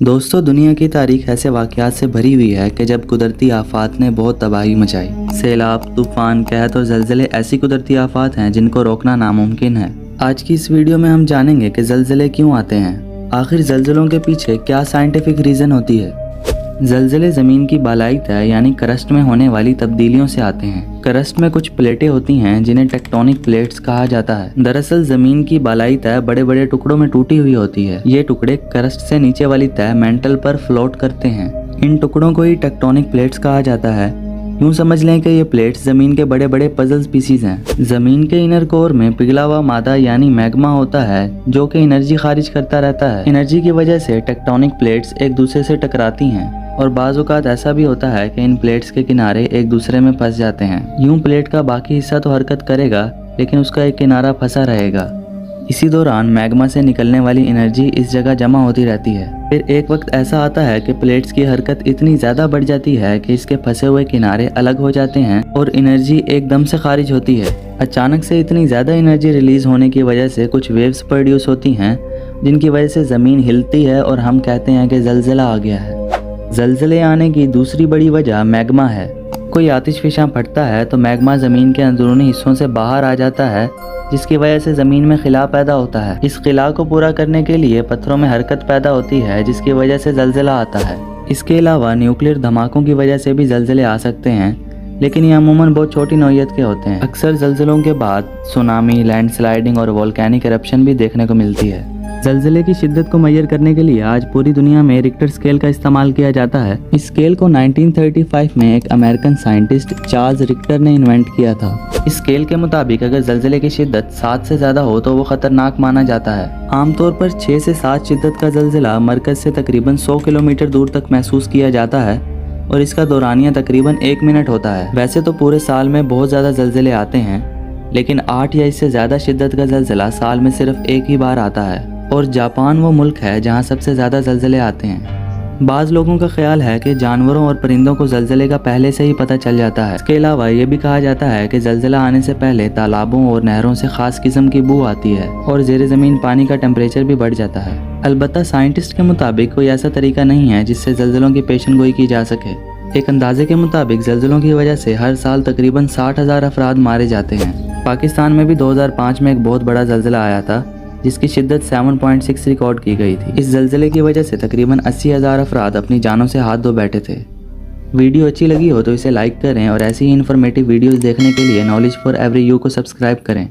दोस्तों, दुनिया की तारीख ऐसे वाक़यात से भरी हुई है कि जब कुदरती आफात ने बहुत तबाही मचाई। सैलाब, तूफान, कहत और ज़लज़ले ऐसी कुदरती आफात हैं जिनको रोकना नामुमकिन है। आज की इस वीडियो में हम जानेंगे कि ज़लज़ले क्यों आते हैं, आखिर ज़लज़लों के पीछे क्या साइंटिफिक रीज़न होती है। ज़लज़ले ज़मीन की बालाई तह यानी क्रस्ट में होने वाली तब्दीलियों से आते हैं। क्रस्ट में कुछ प्लेटें होती हैं जिन्हें टेक्टोनिक प्लेट्स कहा जाता है। दरअसल ज़मीन की बालाई तह बड़े बड़े टुकड़ों में टूटी हुई होती है। ये टुकड़े क्रस्ट से नीचे वाली तह मेंटल पर फ्लोट करते हैं। इन टुकड़ों को ही टेक्टोनिक प्लेट्स कहा जाता है। यूँ समझ लें कि ये प्लेट्स ज़मीन के बड़े बड़े पजल स्पीसीज हैं। ज़मीन के इनर कोर में पिघला हुआ मादा यानी मैग्मा होता है जो कि एनर्जी खारिज करता रहता है। एनर्जी की वजह से टेक्टोनिक प्लेट्स एक दूसरे से टकराती हैं और बाज़ औक़ात ऐसा भी होता है कि इन प्लेट्स के किनारे एक दूसरे में फंस जाते हैं। यूँ प्लेट का बाकी हिस्सा तो हरकत करेगा लेकिन उसका एक किनारा फंसा रहेगा। इसी दौरान मैग्मा से निकलने वाली एनर्जी इस जगह जमा होती रहती है। फिर एक वक्त ऐसा आता है कि प्लेट्स की हरकत इतनी ज़्यादा बढ़ जाती है कि इसके फंसे हुए किनारे अलग हो जाते हैं और एनर्जी एकदम से खारिज होती है। अचानक से इतनी ज़्यादा एनर्जी रिलीज़ होने की वजह से कुछ वेव्स प्रोड्यूस होती हैं जिनकी वजह से ज़मीन हिलती है और हम कहते हैं कि ज़लज़ला आ गया है। ज़लज़ले आने की दूसरी बड़ी वजह मैग्मा है। कोई आतिशफ़िशां फटता है तो मैग्मा ज़मीन के अंदरूनी हिस्सों से बाहर आ जाता है जिसकी वजह से ज़मीन में खिला पैदा होता है। इस खिला को पूरा करने के लिए पत्थरों में हरकत पैदा होती है जिसकी वजह से ज़लज़ला आता है। इसके अलावा न्यूक्लियर धमाकों की वजह से भी ज़लज़ले आ सकते हैं लेकिन ये अमूमन बहुत छोटी नौइयत के होते हैं। अक्सर ज़लज़लों के बाद सुनामी, लैंडस्लाइडिंग और वोल्केनिक एरप्शन भी देखने को मिलती है। ज़लज़ले की शिद्दत को मैयर करने के लिए आज पूरी दुनिया में रिक्टर स्केल का इस्तेमाल किया जाता है। इस स्केल को 1935 में एक अमेरिकन साइंटिस्ट चार्ल्स रिक्टर ने इन्वेंट किया था। इस स्केल के मुताबिक अगर ज़लज़ले की शिद्दत 7 से ज़्यादा हो तो वो ख़तरनाक माना जाता है। आमतौर पर 6 से 7 शिद्दत का ज़लज़ला मरकज़ से तकरीबन 100 किलोमीटर दूर तक महसूस किया जाता है और इसका दौरानिया तकरीबन 1 मिनट होता है। वैसे तो पूरे साल में बहुत ज़्यादा ज़लज़ले आते हैं लेकिन 8 या इससे ज़्यादा शिद्दत का ज़लज़ला साल में सिर्फ एक ही बार आता है और जापान वो मुल्क है जहां सबसे ज़्यादा ज़लज़ले आते हैं। बाज़ लोगों का ख्याल है कि जानवरों और परिंदों को ज़लज़ले का पहले से ही पता चल जाता है। इसके अलावा ये भी कहा जाता है कि ज़लज़ला आने से पहले तालाबों और नहरों से ख़ास किस्म की बू आती है और ज़ेरे ज़मीन पानी का टेम्परेचर भी बढ़ जाता है। अलबत्ता साइंटिस्ट के मुताबिक कोई ऐसा तरीका नहीं है जिससे ज़लज़लों की पेशन गोई की जा सके। एक अंदाजे के मुताबिक ज़लज़लों की वजह से हर साल तकरीबन 60,000 अफराद मारे जाते हैं। पाकिस्तान में भी 2005 में एक बहुत बड़ा ज़लज़ला आया था जिसकी शिद्दत 7.6 रिकॉर्ड की गई थी। इस ज़लज़ले की वजह से तकरीबन 80,000 अफराद अपनी जानों से हाथ धो बैठे थे। वीडियो अच्छी लगी हो तो इसे लाइक करें और ऐसी ही इन्फॉर्मेटिव वीडियोस देखने के लिए नॉलेज फॉर एवरी यू को सब्सक्राइब करें।